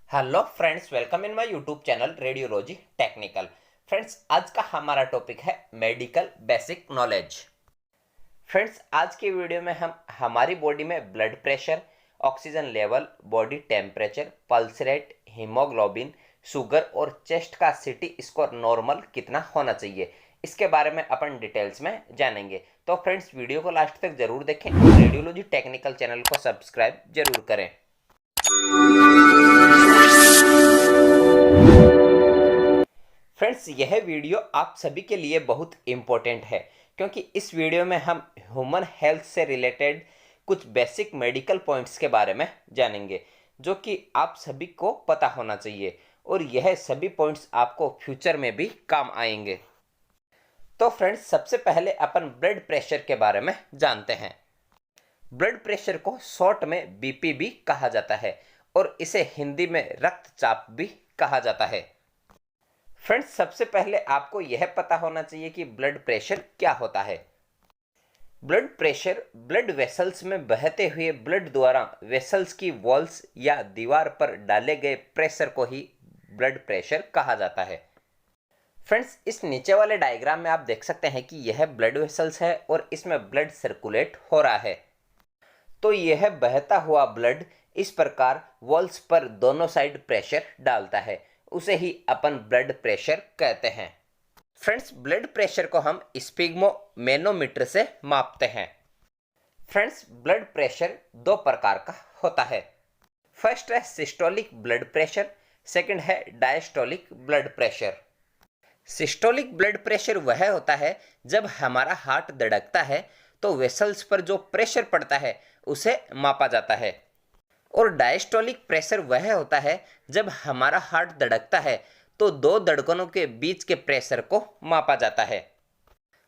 Hello friends, welcome in my YouTube channel radiology technical. Friends, आज का हमारा topic है मेडिकल बेसिक नॉलेज। फ्रेंड्स, आज की वीडियो में हम हमारी बॉडी में blood pressure, oxygen level, body temperature, pulse rate, haemoglobin, sugar और चेस्ट का सीटी स्कोर नॉर्मल कितना होना चाहिए, इसके बारे में अपन डिटेल्स में जानेंगे। तो फ्रेंड्स, वीडियो को लास्ट तक जरूर देखें और रेडियोलॉजी टेक्निकल चैनल को सब्सक्राइब जरूर करें। फ्रेंड्स, यह वीडियो आप सभी के लिए बहुत इम्पोर्टेंट है क्योंकि इस वीडियो में हम ह्यूमन हेल्थ से रिलेटेड कुछ बेसिक मेडिकल पॉइंट्स के बारे में जानेंगे जो कि आप सभी को पता होना चाहिए और यह सभी पॉइंट्स आपको फ्यूचर में भी काम आएंगे। तो फ्रेंड्स, सबसे पहले अपन ब्लड प्रेशर के बारे में जानते हैं। ब्लड प्रेशर को शॉर्ट में बीपी भी कहा जाता है और इसे हिंदी में रक्तचाप भी कहा जाता है। फ्रेंड्स, सबसे पहले आपको यह पता होना चाहिए कि ब्लड प्रेशर क्या होता है। ब्लड प्रेशर ब्लड वेसल्स में बहते हुए ब्लड द्वारा वेसल्स की वॉल्स या दीवार पर डाले गए प्रेशर को ही ब्लड प्रेशर कहा जाता है। फ्रेंड्स, इस नीचे वाले डायग्राम में आप देख सकते हैं कि यह ब्लड वेसल्स है और इसमें ब्लड सर्कुलेट हो रहा है। तो यह बहता हुआ ब्लड इस प्रकार वॉल्स पर दोनों साइड प्रेशर डालता है, उसे ही अपन ब्लड प्रेशर कहते हैं। फ्रेंड्स, ब्लड प्रेशर को हम स्पिग्मोमेनोमीटर से मापते हैं। फ्रेंड्स, ब्लड प्रेशर दो प्रकार का होता है। फर्स्ट है सिस्टोलिक ब्लड प्रेशर, सेकंड है diastolic blood pressure. Systolic blood pressure वह होता है जब हमारा हार्ट धड़कता है तो वेसल्स पर जो प्रेशर पड़ता है उसे मापा जाता है, और डायस्टोलिक प्रेशर वह होता है जब हमारा हार्ट धड़कता है तो दो धड़कनों के बीच के प्रेशर को मापा जाता है।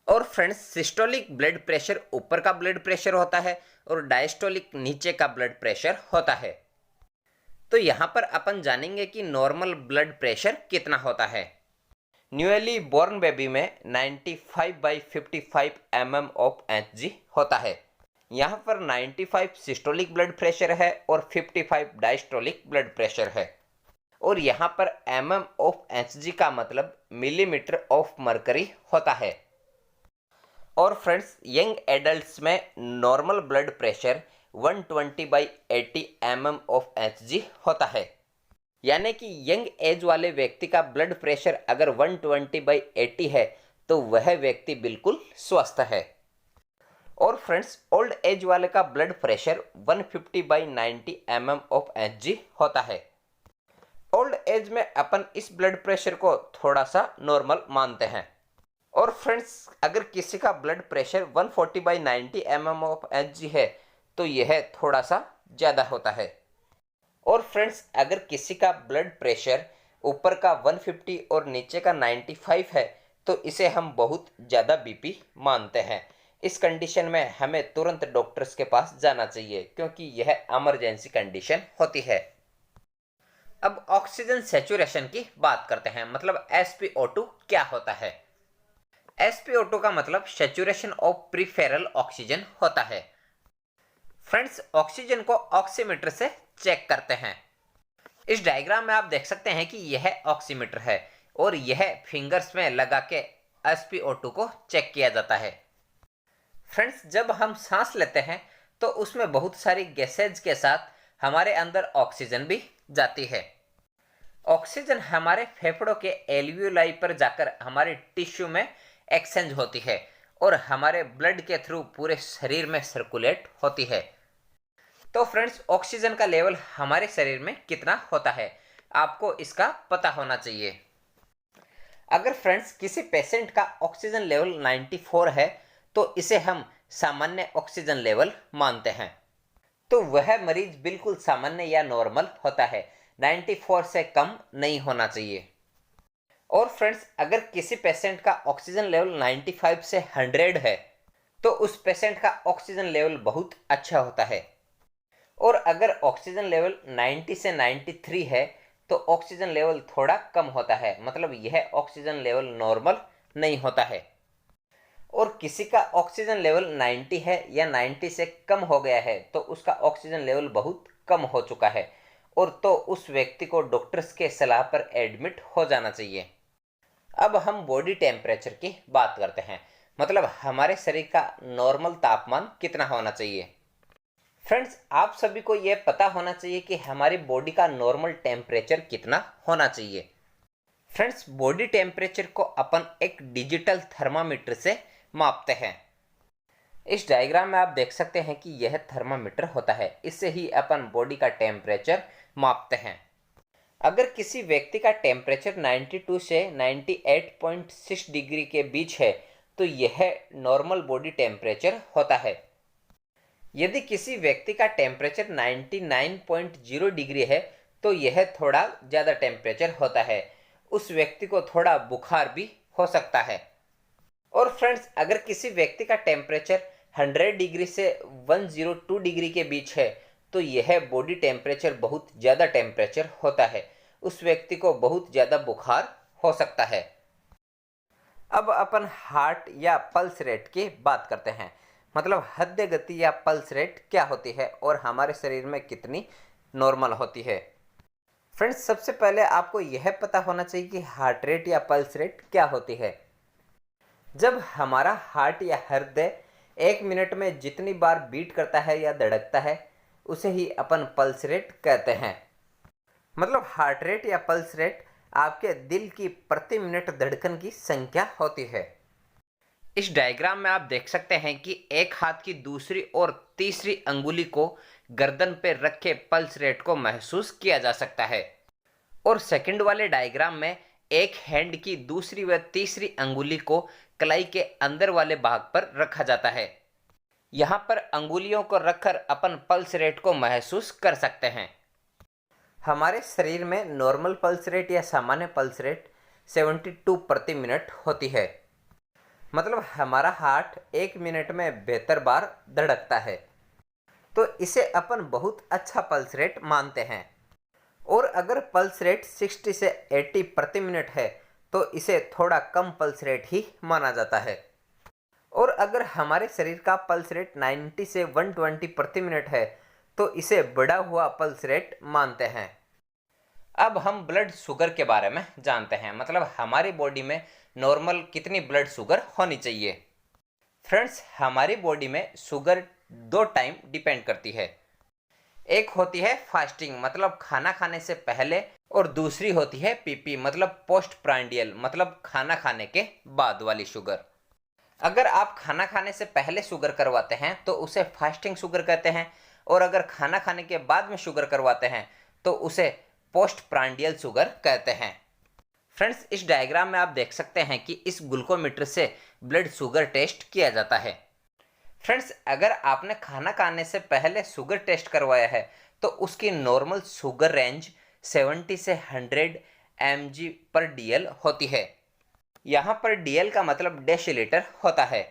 और फ्रेंड्स, सिस्टोलिक ब्लड प्रेशर ऊपर का ब्लड प्रेशर होता है और डायस्टोलिक नीचे का ब्लड प्रेशर होता है। तो यहाँ पर अपन जानेंगे कि नॉर्मल ब्लड प्रेशर कितना होता है। न्यूली बोर्न बेबी में 95/55 mm ऑफ Hg होता है। यहाँ पर 95 सिस्टोलिक ब्लड प्रेशर है और 55 डायस्टोलिक ब्लड प्रेशर है, और यहाँ पर mm ऑफ Hg का मतलब मिलीमीटर ऑफ मरकरी होता है। और फ्रेंड्स, यंग एडल्ट्स में normal blood pressure 120/80 mm of Hg होता है, यानी कि यंग एज वाले व्यक्ति का ब्लड प्रेशर अगर 120/80 है तो वह व्यक्ति बिल्कुल स्वस्थ है। और फ्रेंड्स, ओल्ड एज वाले का blood pressure 150/90 mm of Hg होता है। ओल्ड एज में अपन इस ब्लड प्रेशर को थोड़ा सा नॉर्मल मानते हैं। और फ्रेंड्स, अगर किसी का blood pressure 140/90 mm of Hg है तो यह थोड़ा सा ज़्यादा होता है। और फ्रेंड्स, अगर किसी का ब्लड प्रेशर ऊपर का 150 और नीचे का 95 है तो इसे हम बहुत ज़्यादा बीपी मानते हैं। इस कंडीशन में हमें तुरंत डॉक्टर्स के पास जाना चाहिए क्योंकि यह इमरजेंसी कंडीशन होती है। अब ऑक्सीजन सैचुरेशन की बात करते हैं, मतलब SpO2 क्या होता है। SpO2 का मतलब सैचुरेशन ऑफ प्रीफेरल ऑक्सीजन होता है। फ्रेंड्स, ऑक्सीजन को ऑक्सीमीटर से चेक करते हैं। इस डायग्राम में आप देख सकते हैं कि यह ऑक्सीमीटर है और यह फिंगर्स में लगा के SpO2 को चेक किया जाता है। फ्रेंड्स, जब हम सांस लेते हैं तो उसमें बहुत सारी गैसेज के साथ हमारे अंदर ऑक्सीजन भी जाती है। ऑक्सीजन हमारे फेफड़ों के एल्वियोलाई पर जाकर हमारे टिश्यू में एक्सचेंज होती है और हमारे ब्लड के थ्रू पूरे शरीर में सर्कुलेट होती है। तो फ्रेंड्स, ऑक्सीजन का लेवल हमारे शरीर में कितना होता है आपको इसका पता होना चाहिए। अगर फ्रेंड्स किसी पेशेंट का ऑक्सीजन लेवल 94 है तो इसे हम सामान्य ऑक्सीजन लेवल मानते हैं। तो वह मरीज बिल्कुल सामान्य या नॉर्मल होता है, 94 से कम नहीं होना चाहिए। और फ्रेंड्स, अगर किसी पेशेंट का ऑक्सीजन लेवल 95 से 100 है तो उस पेशेंट का ऑक्सीजन लेवल बहुत अच्छा होता है। और अगर ऑक्सीजन लेवल 90 से 93 है तो ऑक्सीजन लेवल थोड़ा कम होता है, मतलब यह ऑक्सीजन लेवल नॉर्मल नहीं होता है। और किसी का ऑक्सीजन लेवल 90 है या 90 से कम हो गया है तो उसका ऑक्सीजन लेवल बहुत कम हो चुका है और तो उस व्यक्ति को डॉक्टर्स के सलाह पर एडमिट हो जाना चाहिए। अब हम बॉडी टेम्परेचर की बात करते हैं, मतलब हमारे शरीर का नॉर्मल तापमान कितना होना चाहिए। फ्रेंड्स, आप सभी को यह पता होना चाहिए कि हमारी बॉडी का नॉर्मल टेम्परेचर कितना होना चाहिए। फ्रेंड्स, बॉडी टेम्परेचर को अपन एक डिजिटल थर्मामीटर से मापते हैं। इस डायग्राम में आप देख सकते हैं कि यह थर्मामीटर होता है, इससे ही अपन बॉडी का टेम्परेचर मापते हैं। अगर किसी व्यक्ति का टेम्परेचर 92 से 98.6 डिग्री के बीच है तो यह नॉर्मल बॉडी टेम्परेचर होता है। यदि किसी व्यक्ति का टेम्परेचर 99.0 डिग्री है तो यह थोड़ा ज़्यादा टेम्परेचर होता है, उस व्यक्ति को थोड़ा बुखार भी हो सकता है। और फ्रेंड्स, अगर किसी व्यक्ति का टेम्परेचर 100 डिग्री से 102 डिग्री के बीच है तो यह बॉडी टेम्परेचर बहुत ज़्यादा टेम्परेचर होता है, उस व्यक्ति को बहुत ज़्यादा बुखार हो सकता है। अब अपन हार्ट या पल्स रेट की बात करते हैं, मतलब हृदय गति या पल्स रेट क्या होती है और हमारे शरीर में कितनी नॉर्मल होती है। फ्रेंड्स, सबसे पहले आपको यह पता होना चाहिए कि हार्ट रेट या पल्स रेट क्या होती है। जब हमारा हार्ट या हृदय 1 मिनट में जितनी बार बीट करता है या धड़कता है उसे ही अपन पल्स रेट कहते हैं। मतलब हार्ट रेट या पल्स रेट आपके दिल की प्रति मिनट धड़कन की संख्या होती है। इस डायग्राम में आप देख सकते हैं कि एक हाथ की दूसरी और तीसरी अंगुली को गर्दन पर रखे पल्स रेट को महसूस किया जा सकता है, और सेकंड वाले डायग्राम में एक हैंड की दूसरी व तीसरी अंगुली को कलाई के अंदर वाले भाग पर रखा जाता है। यहाँ पर अंगुलियों को रखकर अपन पल्स रेट को महसूस कर सकते हैं। हमारे शरीर में नॉर्मल पल्स रेट या सामान्य पल्स रेट 72 प्रति मिनट होती है, मतलब हमारा हार्ट 1 मिनट में 72 बार धड़कता है, तो इसे अपन बहुत अच्छा पल्स रेट मानते हैं। और अगर पल्स रेट 60 से 80 प्रति मिनट है तो इसे थोड़ा कम पल्स रेट ही माना जाता है। और अगर हमारे शरीर का पल्स रेट 90 से 120 प्रति मिनट है तो इसे बढ़ा हुआ पल्स रेट मानते हैं। अब हम ब्लड शुगर के बारे में जानते हैं, मतलब हमारी बॉडी में नॉर्मल कितनी ब्लड शुगर होनी चाहिए। फ्रेंड्स, हमारी बॉडी में शुगर 2 टाइम डिपेंड करती है। एक होती है फास्टिंग, मतलब खाना खाने से पहले, और दूसरी होती है पीपी, मतलब पोस्ट प्रांडियल, मतलब खाना खाने के बाद वाली शुगर। अगर आप खाना खाने से पहले शुगर करवाते हैं तो उसे फास्टिंग शुगर कहते हैं, और अगर खाना खाने के बाद में शुगर करवाते हैं तो उसे पोस्ट प्रांडियल शुगर कहते हैं। फ्रेंड्स, इस डायग्राम में आप देख सकते हैं कि इस ग्लूकोमीटर से ब्लड शुगर टेस्ट किया जाता है। फ्रेंड्स, अगर आपने खाना खाने से पहले शुगर टेस्ट करवाया है तो उसकी नॉर्मल शुगर रेंज 70 से 100 mg/dl होती है। यहाँ पर dl का मतलब डेसीलीटर होता है।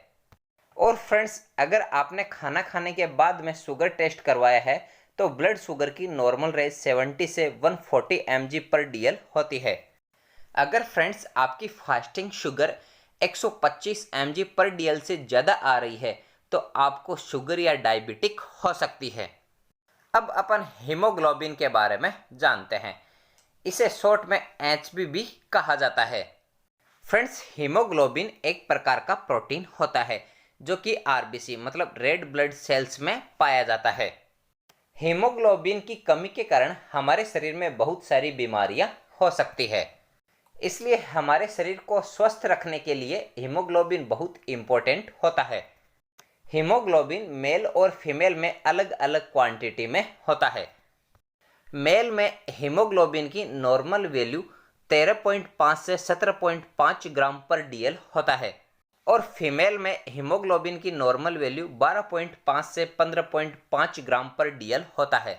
और फ्रेंड्स, अगर आपने खाना खाने के बाद में शुगर टेस्ट करवाया है तो ब्लड शुगर की नॉर्मल रेंज 70 से 140 mg/dl होती है। अगर फ्रेंड्स आपकी फास्टिंग शुगर 125 mg/dl से ज़्यादा आ रही है तो आपको शुगर या डायबिटिक हो सकती है। अब अपन हीमोग्लोबिन के बारे में जानते हैं, इसे शॉर्ट में HB भी कहा जाता है। फ्रेंड्स, हीमोग्लोबिन एक प्रकार का प्रोटीन होता है जो कि RBC मतलब रेड ब्लड सेल्स में पाया जाता है। हीमोग्लोबिन की कमी के कारण हमारे शरीर में बहुत सारी बीमारियां हो सकती है, इसलिए हमारे शरीर को स्वस्थ रखने के लिए हीमोग्लोबिन बहुत इम्पोर्टेंट होता है। हीमोग्लोबिन मेल और फीमेल में अलग अलग क्वांटिटी में होता है। मेल में हीमोग्लोबिन की नॉर्मल वैल्यू 13.5 से 17.5 ग्राम/dl होता है, और फीमेल में हीमोग्लोबिन की नॉर्मल वैल्यू 12.5 से 15.5 ग्राम/dl होता है।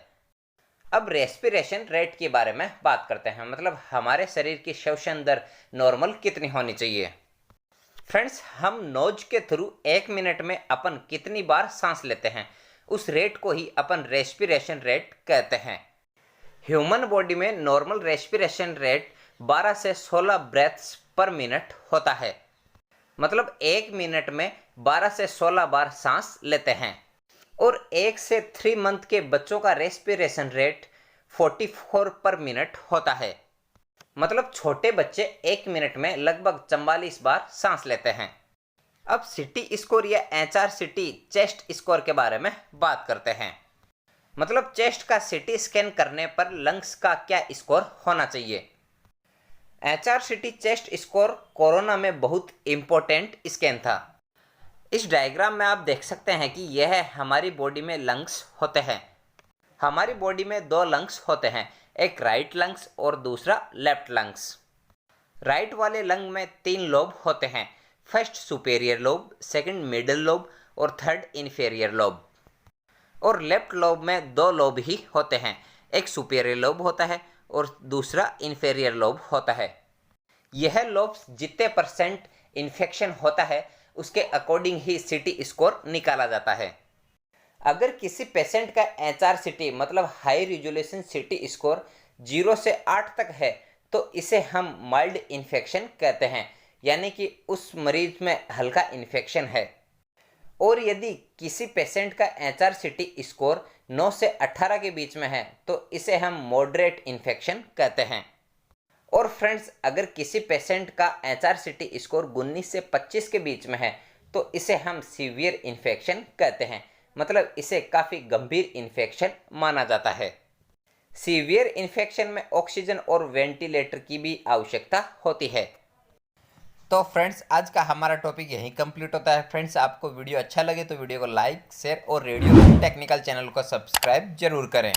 अब रेस्पिरेशन रेट के बारे में बात करते हैं, मतलब हमारे शरीर की श्वसन दर नॉर्मल कितनी होनी चाहिए। फ्रेंड्स, हम नोज के थ्रू 1 मिनट में अपन कितनी बार सांस लेते हैं उस रेट को ही अपन रेस्पिरेशन रेट कहते हैं। ह्यूमन बॉडी में नॉर्मल रेस्पिरेशन रेट 12 से 16 ब्रेथ्स पर मिनट होता है, मतलब 1 मिनट में 12 से 16 बार सांस लेते हैं। और 1 से 3 मंथ के बच्चों का रेस्पिरेशन रेट 44 पर मिनट होता है। मतलब छोटे बच्चे 1 मिनट में लगभग 44 बार सांस लेते हैं। अब सीटी स्कोर या HRCT चेस्ट स्कोर के बारे में बात करते हैं। मतलब चेस्ट का सीटी स्कैन करने पर लंग्स का क्या स्कोर होना चाहिए। HRCT चेस्ट स्कोर कोरोना में बहुत इम्पोर्टेंट स्कैन था। इस डायग्राम में आप देख सकते हैं कि यह हमारी बॉडी में लंग्स होते हैं। हमारी बॉडी में 2 लंग्स होते हैं, एक राइट लंग्स और दूसरा लेफ्ट लंग्स। राइट वाले लंग में 3 लोब होते हैं, first superior lobe, second middle lobe और थर्ड इन्फीरियर लोब। और लेफ्ट लोब में 2 लोब ही होते हैं, एक सुपेरियर लोब होता है और दूसरा इन्फीरियर लोब होता है। यह लोब्स जितने परसेंट इन्फेक्शन होता है उसके अकॉर्डिंग ही सीटी स्कोर निकाला जाता है। अगर किसी पेशेंट का HRCT मतलब हाई रिजोल्यूशन सीटी स्कोर 0 से 8 तक है तो इसे हम माइल्ड इन्फेक्शन कहते हैं, यानी कि उस मरीज में हल्का इन्फेक्शन है। और यदि किसी पेशेंट का HRCT स्कोर 9 से 18 के बीच में है तो इसे हम मॉडरेट इन्फेक्शन कहते हैं। और फ्रेंड्स, अगर किसी पेशेंट का HRCT स्कोर 19 से 25 के बीच में है तो इसे हम सीवियर इन्फेक्शन कहते हैं, मतलब इसे काफ़ी गंभीर इन्फेक्शन माना जाता है। सीवियर इन्फेक्शन में ऑक्सीजन और वेंटिलेटर की भी आवश्यकता होती है। तो फ्रेंड्स, आज का हमारा टॉपिक यहीं कंप्लीट होता है। फ्रेंड्स, आपको वीडियो अच्छा लगे तो वीडियो को लाइक, शेयर और रेडियो टेक्निकल चैनल को सब्सक्राइब जरूर करें।